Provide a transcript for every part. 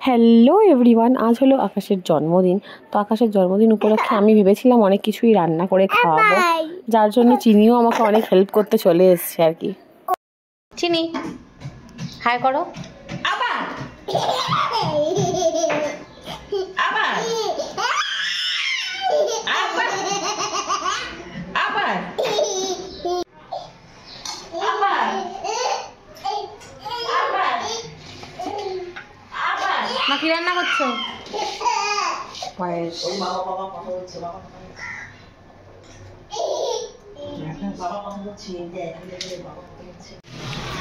Hello everyone, আজ হলো আকাশের জন্মদিন। তো আকাশের জন্মদিন উপলক্ষে আমি ভেবেছিলাম অনেক কিছুই রান্না করে খাওয়াবো, যার জন্য চিনিও আমাকে অনেক হেল্প করতে চলে এসছে আর কি। চিনি হাই করো। আবার আবার আবার আবার মা কি রান্না করছো? পায়েস।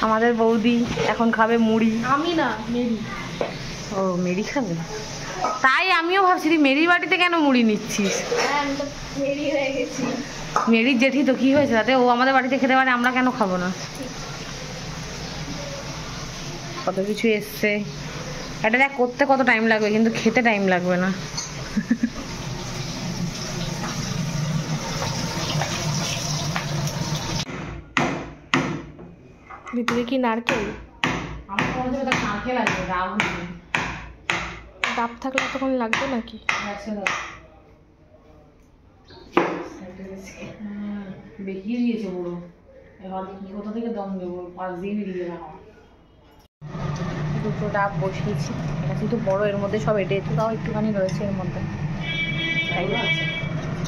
আমাদের বৌদি এখন খাবে মুড়ি। আমি না, মেরি। ও মেরি খাবে, তাই আমিও ভাবছি তুই মেরির বাটিতে কেন মুড়ি নিচ্ছিস? আমি তো মেরি হয়ে গেছি। মেরির জেঠি তো কি হয়েছে তাতে? ও আমাদের বাড়িতে খেতে পারে, আমরা কেন খাবো না? কত কিছু এসছে, এটা দেখ করতে কত টাইম লাগবে, কিন্তু খেতে টাইম লাগবে না। ভিতরে কি নারকেল? আমার মনে হচ্ছে ওটা নারকেল আছে, ডাব থাকলে তখন লাগবে নাকি? বেরিয়ে দিয়েছে পুরো, এবার কি কোথা থেকে দম দেবো, 5 দিন দিয়ে না। দুটো ডাব বসিয়েছি, এটা কিন্তু বড়, এর মধ্যে সব এটে তাও একটুখানি রয়েছে এর মধ্যে।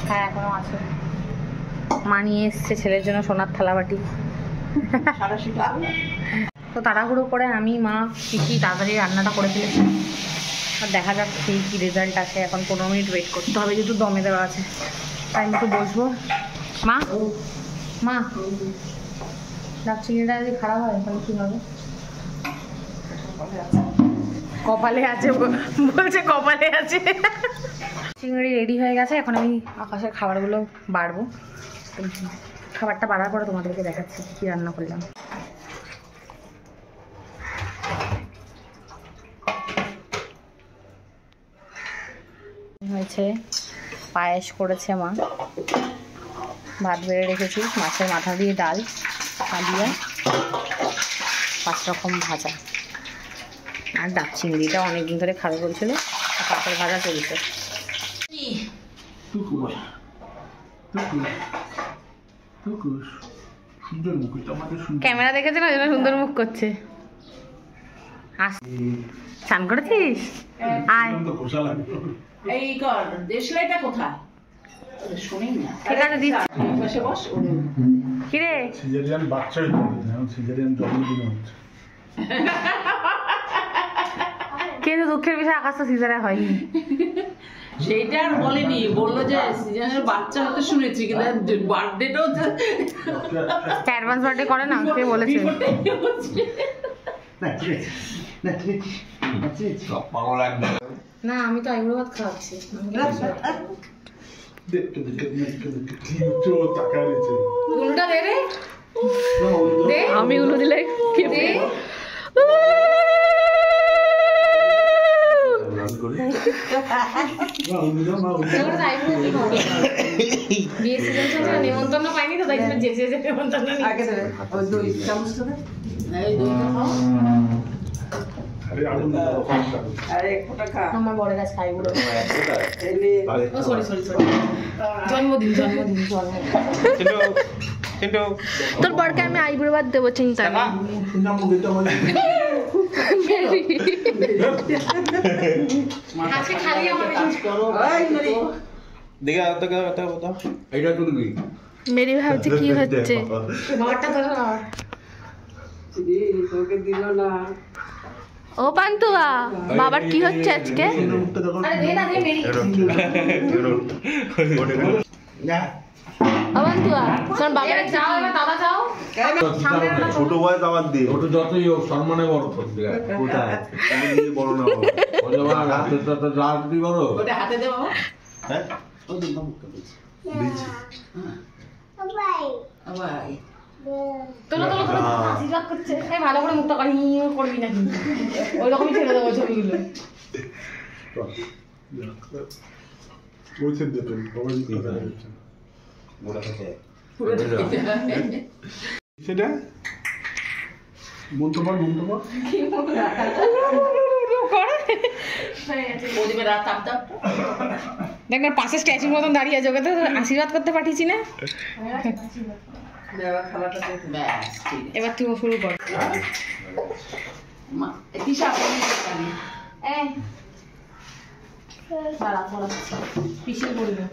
হ্যাঁ এখনো আছে। মা নিয়ে এসছে ছেলের জন্য সোনার থালাবাটি। তো তাড়াহুড়ো করে আমি মা পিসি তাড়াতাড়ি রান্নাটা করে ফেলেছি, আর দেখা যাক সেই কী রেজাল্ট আসে। এখন 15 মিনিট ওয়েট করতে হবে, যেহেতু দমে দেওয়া আছে। তাই একটু বসবো। মা মা ডাব চিংড়িটা যদি খারাপ হয় তাহলে কী হবে? কপালে আছে বলছে, কপালে আছে। চিংড়ি রেডি হয়ে গেছে, এখন আমি আকাশের খাবারগুলো বাড়বো। খাবারটা বাড়ার পরে তোমাদেরকে দেখাচ্ছি কী রান্না করলাম। হয়েছে পায়েস করেছে মা, ভাত বেড়ে রেখেছি, মাছের মাথা দিয়ে ডাল, কালিয়া, 5 রকম ভাজা, আর ডাব চিংড়িটা অনেকদিন ধরে খাবে বলছিল, আর পাঁপড় ভাজা চলছে। ক্যামেরা দেখেছে না, যেন সুন্দর মুখ করছে। স্নান করেছিস? আয় এই কর, দেশলাইটা কোথায়? শুনি না। ঠিক আছে দিচ্ছি। বসে বস। কি রে? সিজারিয়ান বাচ্চাই তো না, সিজারিয়ান জন্মদিন হচ্ছে। কিন্তু দুঃখের বিষয় আকাশ তো সিজারে হয়নি। সেইটা আর বলেনি, বললো যে সিজনের বাচ্চা হতে শুনেছি, কিন্তু বার্থডেটাও অ্যাডভান্স বার্থডে করে না, কে বলেছে? না আমি তো আইবুড়ো ভাত খাওয়াচ্ছি। উল্টা দে রে, দে। আমি উলো দিলে কে দে? নিমন্ত্রণ পাইনি তো, তাই জন্য যেচে নিমন্ত্রণ আমার বড় গাছ খাই বুড়ো। জন্মদিন জন্মদিন জন্মদিন। তোর বরকে আমি আইবুড়ো ভাত দেবো, চিন্তা নেই। মেরি ভাবছে কি হচ্ছে। ও পান্তুয়া, বাবার কি হচ্ছে আজকে? ছোট বয়স আবার দিয়ে ওটা যতই হোক সম্মানে বড় কোথায় বড় না হাতে বড় হাতে দেবো। হ্যাঁ ভালো করে মুখটা করবি না, কিন্তু ওই রকমই ছেড়ে দেবো ছবিগুলো। সেটা মন্তব্য প্রদীপের রাত তাপ তাপ দেখ না পাশে স্ট্যাচুর মতন দাঁড়িয়ে আছে, ওকে তো আশীর্বাদ করতে পাঠিয়েছি না। খাবারটা ব্যাস ঠিক আছে। এবার তুই শুরু কর। তিশা পিছিয়ে পড়বে।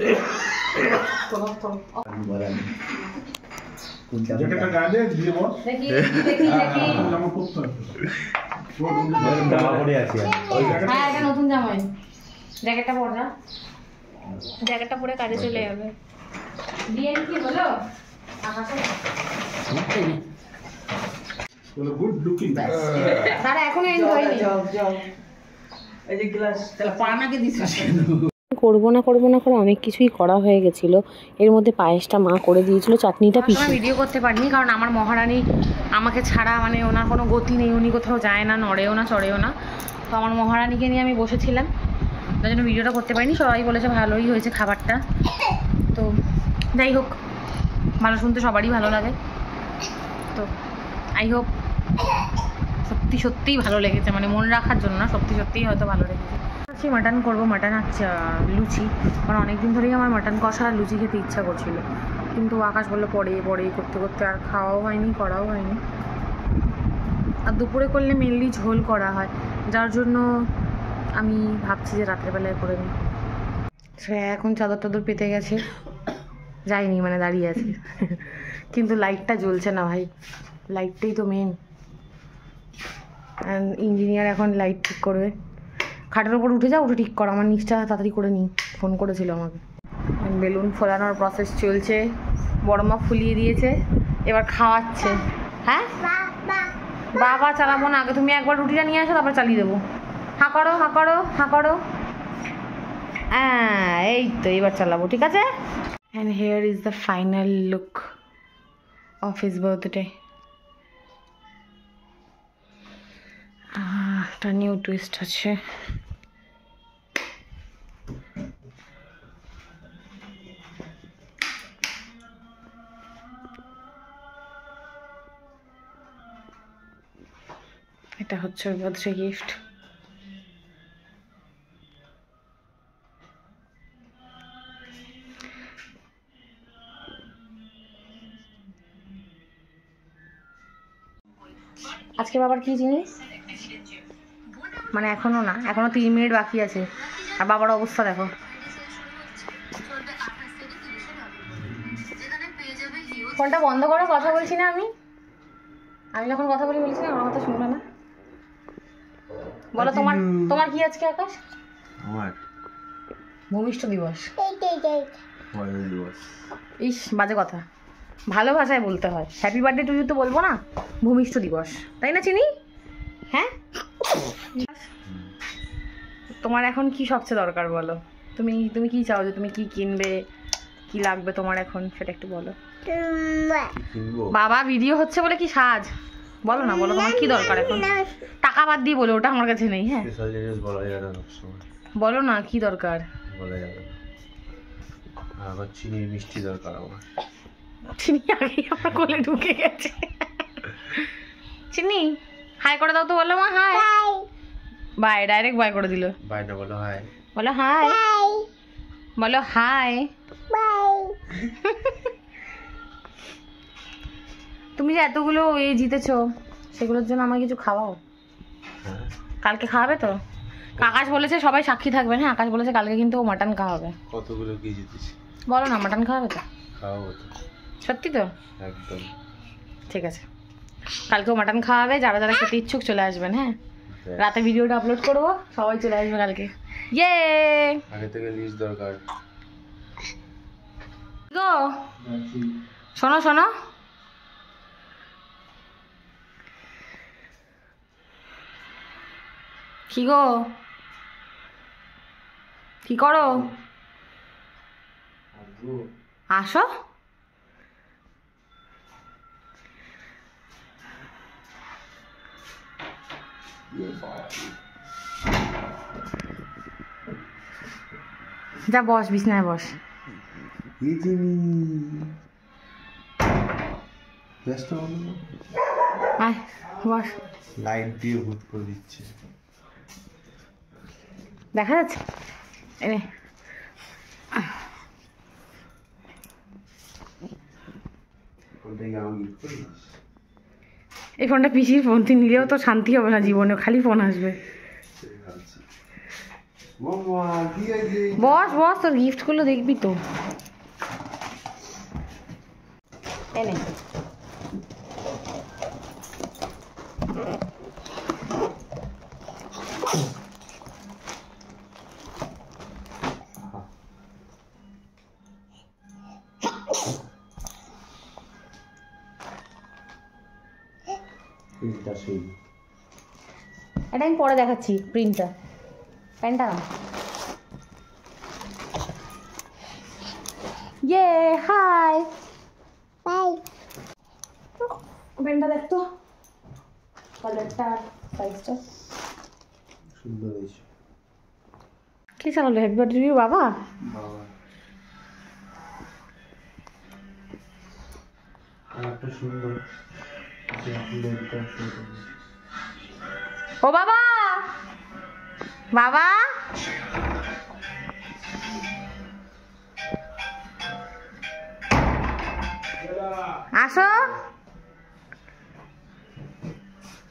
জ্যাকেটটা গায়ে দে, দিয়ে বস। দেখি দেখি দেখি। জামা পরতে হবে। জামা পরে আছি আমি। হ্যাঁ এটা নতুন জামাই। জ্যাকেটটা পর না। জ্যাকেটটা পরে কাজে চলে যাবে। দিয়ে কি বলো? আকাশে বলো গুড লুকিং। তারা এখনো এন্ড হয়নি। এই যে গ্লাস তাহলে পানাকে দিছিস করবো না করে অনেক কিছুই করা হয়ে গেছিলো। এর মধ্যে পায়েসটা মা করে দিয়েছিল, চাটনিটা পিসি। ভিডিও করতে পারিনি কারণ আমার মহারানী আমাকে ছাড়া মানে ওনার কোনো গতি নেই, উনি কোথাও যায় না, নড়েও না চড়েও না। তো আমার মহারানীকে নিয়ে আমি বসেছিলাম, তার জন্য ভিডিওটা করতে পারিনি। সবাই বলেছে ভালোই হয়েছে খাবারটা। তো যাই হোক, ভালো শুনতে সবারই ভালো লাগে। তো আই হোপ সত্যি সত্যিই ভালো লেগেছে, মানে মন রাখার জন্য না, সত্যি সত্যিই হয়তো ভালো লেগেছে। মাটন করবো, মাটন আচ্ছা লুচি, কারণ অনেকদিন ধরেই আমার মাটন কষা আর লুচি খেতে ইচ্ছা করছিল, কিন্তু আকাশ বললো পরে করতে করতে আর খাওয়াও হয়নি, করাও হয়নি। আর দুপুরে করলে মেনলি ঝোল করা হয়, যার জন্য আমি ভাবছি যে রাত্রেবেলায় করে নিই। সে এখন চাদর টাদর পেতে গেছে, যাইনি মানে দাঁড়িয়ে আছে কিন্তু লাইটটা জ্বলছে না ভাই, লাইটটাই তো মেন। ইঞ্জিনিয়ার এখন লাইট ঠিক করবে। খাটের ওপর উঠে যাও, উঠে ঠিক কর, আমার নিচটা তাড়াতাড়ি করে নিই, ফোন করেছিল আমাকে। বেলুন ফোলানোর প্রসেস চলছে, বড় মা ফুলিয়ে দিয়েছে, এবার খাওয়াচ্ছে। হ্যাঁ বাবা চালাবো না, আগে তুমি একবার রুটিটা নিয়ে আসো, তারপর চালিয়ে দেবো। হাঁ করো হাঁ করো হাঁ করো, হ্যাঁ এই তো এবার চালাবো, ঠিক আছে। And hair is the final look of his birthday. একটা নিউ টুইস্ট আছে। এটা হচ্ছে ওর বার্থডে গিফট। আজকে বাবার কি জিনিস মানে এখনো না, এখনো 3 মিনিট বাকি আছে, আর বাবার অবস্থা দেখো। ফোনটা বন্ধ করো, কথা বলছি না আমি যখন কথা বলছি না, আমার কথা শুনবে না। বলো তোমার তোমার কি আজকে আকাশ? আমার ভূমিষ্ঠ দিবস। দিবস। ইস বাজে কথা, ভালো ভাষায় বলতে হয়। হ্যাপি বার্থডে টু ইউ তো বলবো না, ভূমিষ্ঠ দিবস, তাই না চিনি? হ্যাঁ তোমার এখন কি সবচেয়ে দরকার বলো? তুমি তুমি কি চাও, যে তুমি কি কিনবে, কি লাগবে তোমার এখন, সেটা একটু বলো। বাবা ভিডিও হচ্ছে বলে কি সাজ, বলো না, বলো তোমার কি দরকার এখন, টাকা বাদ দিয়ে বলো, ওটা আমার কাছে নেই। হ্যাঁ স্পেশাল জিনিস বলা যাবে না সবসময়, বলো না কি দরকার। বলা যাবে না। আবার চিনির মিষ্টি দরকার আমার। চিনি আগেই আমার কোলে ঢুকে গেছে। চিনি হাই করে দাও তো, বলো মা হাই। বাই, ডাইরেক্ট বাই করে দিল। বাই না বলো হাই। বলো হাই, বলো হাই। তুমি যে এতগুলো এই জিতেছো, সেগুলোর জন্য আমাকে কিছু খাওয়াও। হ্যাঁ কালকে খাওয়াবে তো? আকাশ বলেছে সবাই সাক্ষী থাকবেন। হ্যাঁ আকাশ বলেছে কালকে কিন্তু ও মাটন খাওয়াবে। কতগুলো কি জিতেছি? বলো না মাটন খাওয়াবে তো? খাওয়াবো তো, সত্যি তো? একদম। ঠিক আছে, কালকেও মাটন খাওয়াবে। যারা যারা খেতে ইচ্ছুক চলে আসবেন। হ্যাঁ রাতে ভিডিওটা আপলোড করবো, সবাই চলে আসবে কালকে। ইয়ে আগে থেকে লিস্ট দরকার। গো শোনো শোনো, কি গো কি করো? আসো। যা বস, বিছনায় বস। ব্যস্ত হলো না? আয় বস। লাইট দিয়ে ভূত করে দিচ্ছে। দেখা যাচ্ছে? এনে এই ফোনটা পিসির ফোন, তুই নিলেও তো শান্তি হবে না জীবনে, খালি ফোন আসবে। বস বস, তোর গিফটগুলো দেখবি তো। এনে এটা আমি পরে দেখাচ্ছি প্রিন্টটা। প্যান্টটা ইয়ে হাই হাই, প্যান্টটা দেখতো কালারটা সাইজটা সুন্দর হয়েছে। কি চালালো? হ্যাপি বার্থডে টু বাবা। বাবা একটা সুন্দর ও বাবা, বাবা আসো।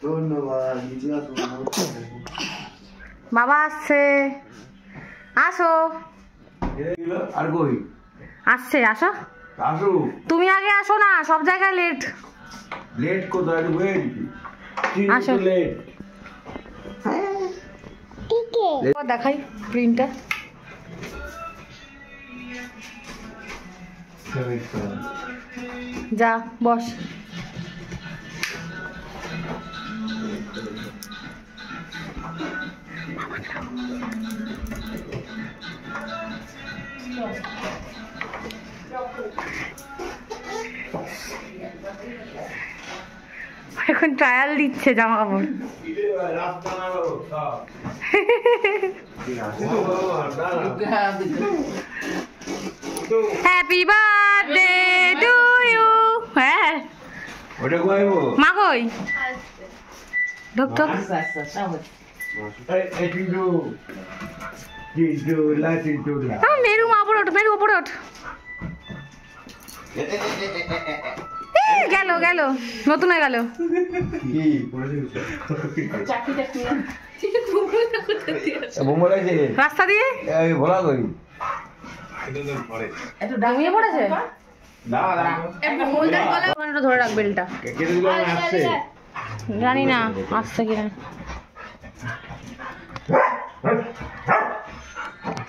ধন্যবাদ। বাবা আসছে, আসো। আর কই আসছে, আসো। আসো। তুমি আগে আসো না, সব জায়গায় লেট। লেট কোথায়? ওয়েট আসো। লেট দেখাই প্রিন্টটা। যা বস। এখন ট্রায়াল দিচ্ছে জামা কাপড়। Happy birthday to you. হ্যাঁ ওটা কইবো মা কই ঢোক ঢোক। মেরু মা ওপরে ওঠ, মেরু ওপরে ওঠ। গেল গেল, নতুন হয়ে গেল। রাস্তা দিয়ে ঘুমিয়ে পড়েছে। ধরে রাখ বেলটা, জানি না আসছে কিনা।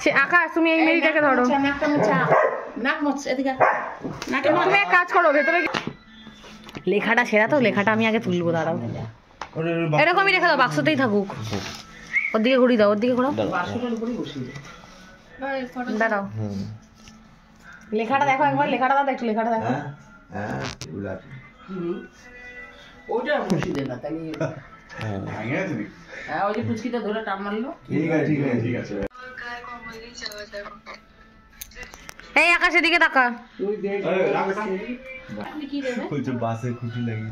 সে আকাশ, তুমি এই মেয়েটাকে ধরো। তুমি এক কাজ করো, ভেতরে লেখাটা সেরা তো, লেখাটা আমি আগে তুলবো, দাঁড়াও। এরকমই রেখে দাও, বাক্সতেই থাকুক। ওর দিকে ঘুরি দাও, ওর দিকে ঘোরাও, দাঁড়াও। লেখাটা দেখো একবার, লেখাটা দাও একটু, লেখাটা দেখো। ওইটা বসিয়ে দে না, তাহলে হ্যাঁ ওই যে পুচকিটা ধরে টান মারলো। ঠিক আছে। এই আকাশের দিকে তাকা। বাসে খুশি লাগে।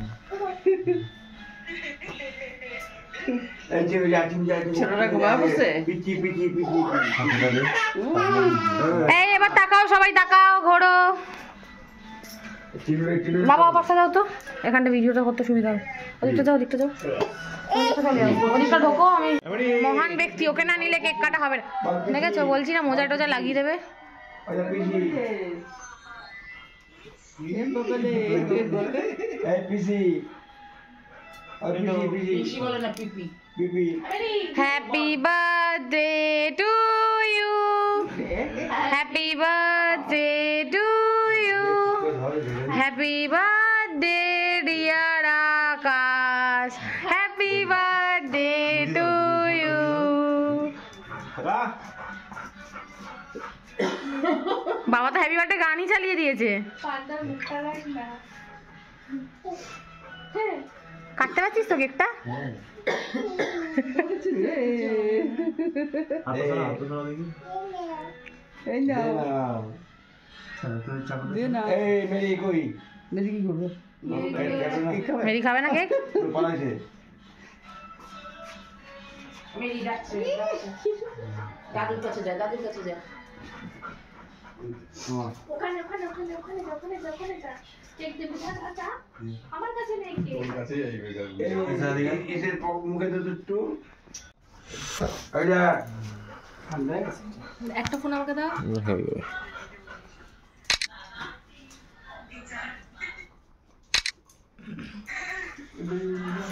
এই এবার তাকাও, সবাই তাকাও, ঘোরো। বাবা পাশে যাও তো, এখানটা ভিডিওটা করতে সুবিধা হবে। ওদিকটা যাও, ওদিকটা যাও, ওদিকটা ঢোকো। আমি মহান ব্যক্তি, ওকে না নিলে কেক কাটা হবে না, দেখেছো? বলছি না, মোজা টোজা লাগিয়ে দেবে। Happy birthday to you, happy birthday to you, happy birthday dear Akash, happy birthday to you. বাবা তো হ্যাপি বার্থডে গানই চালিয়ে দিয়েছে। কাটতে পারছিস তো কেকটা? মেরি খাবে না কেক? মেরি ডাকছে, দাদুর কাছে যা, দাদুর কাছে যা। ওর কাছেই আসবে গাড়ি। এসে মুখে তো একটু একটা ফোন আমাকে দাও।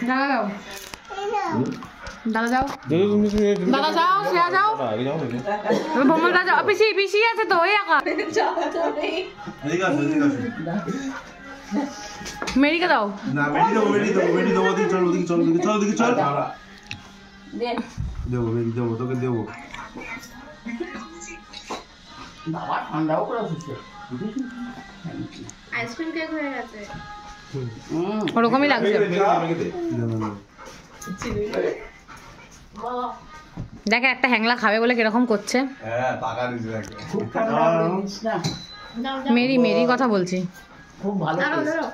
দাদা যাও, দাদা যাও, দাদা যাও, শ্রেয়া যাও, ভ্রমণটা যাও। পিসি পিসি আছে তো ওই একা। মেরিকে দাও। না মেরি দেবো ওদিকে চল ওদিকে চল ওদিকে চল ওদিকে চল দে। দেবো মেরি দেবো তোকে দেবো বাবা ঠান্ডাও করে বসে। আইসক্রিম কেক হয়ে গেছে। ওরকমই লাগছে। দেখে একটা হ্যাংলা খাবে বলে কিরকম করছে। হ্যাঁ টাকা দিতে থাকে। খুব ঠান্ডা করে দিস না। মেরি মেরি কথা বলছি। খুব ভালো দাঁড়াও taste। দাঁড়াও।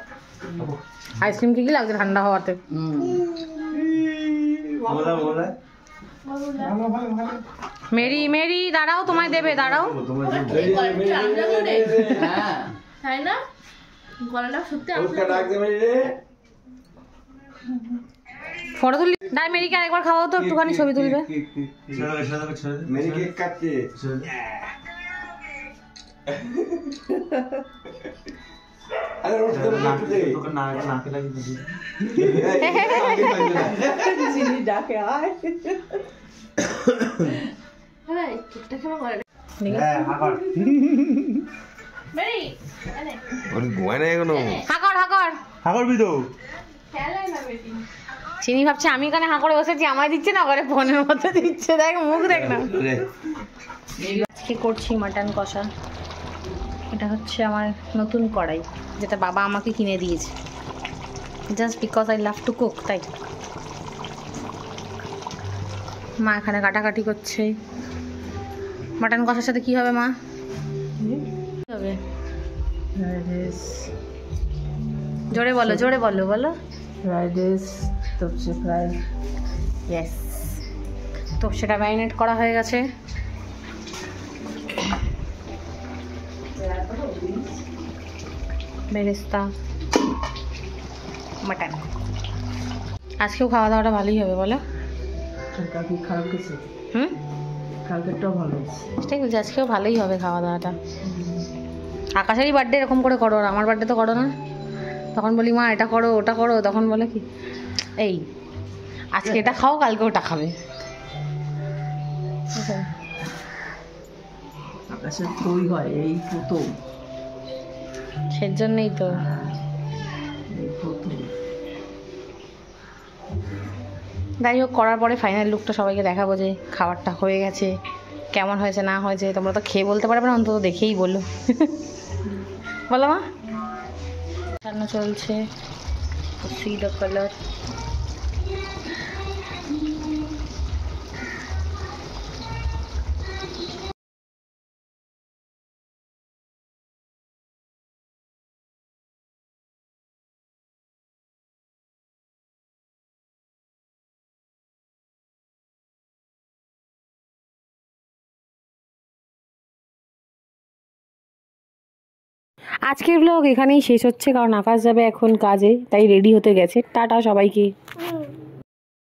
আইসক্রিম কি কি লাগছে ঠান্ডা হওয়াতে? বলা বলা মেরি মেরি দাঁড়াও, তোমায় দেবে, দাঁড়াও। তোমার এই গলাটা ঠান্ডা করে। হ্যাঁ। তাই না? গলাটা সত্যি उसका डाक दे मेरी रे ফটো তুলি। দাঁড় মেরিকে আরেকবার খাওয়াও তো, একটুখানি ছবি তুলবে। मेरी केक काटते अरे रोट कर नाक दे तो नाक लगी চিনি ডাকে আয়। আরে কেকটা কেমন করে? हां हाकर মেরি এনে और गोवा ना एखोनो হাকর হাকর हाकर भी दो খেলাই না বেটি। চিনি ভাবছে আমি এখানে হাঁ করে বসেছি, আমায় দিচ্ছে না, করে ফোনের মধ্যে দিচ্ছে। দেখ মুখ দেখ না। रे আজকে করছি মাটন কষা। এটা হচ্ছে আমার নতুন কড়াই, যেটা বাবা আমাকে কিনে দিয়েছে, just because I love to cook. তাই মা এখানে কাটাকাটি করছে। মাটন কষার সাথে কি হবে মা? কি হবে? ফ্রাইড রাইস, জোরে বলো, জোরে বলো, বলো। Fried rice, topse fry. Yes. তো সেটা ম্যারিনেট করা হয়ে গেছে। বেরেস্তা, মাটন। আজকেও খাওয়া দাওয়াটা ভালোই হবে বলো। কালকে খারাপ কিছু, হুম, কালকেরটাও ভালো হয়েছে। সেটাই বলছি, আজকেও ভালোই হবে খাওয়া দাওয়াটা। আকাশেরই বার্থডে এরকম করে করো, আর আমার বার্থডে তো করো না। তখন বলি মা এটা করো ওটা করো, তখন বলে কি এই আজকে এটা খাও কালকে ওটা খাবে। আকাশের দই হয় এই প্রথম, সেজন্যই তো। এই প্রথম। যাই হোক, করার পরে ফাইনাল লুকটা সবাইকে দেখাবো যে খাবারটা হয়ে গেছে, কেমন হয়েছে না হয়েছে। তোমরা তো খেয়ে বলতে পারবে না, অন্তত দেখেই বলো। বলো মা। রান্না চলছে, সি দ্য কালার। আজকের ব্লগ এখানেই শেষ হচ্ছে, কারণ আকাশ যাবে এখন কাজে, তাই রেডি হতে গেছে। টাটা সবাইকে।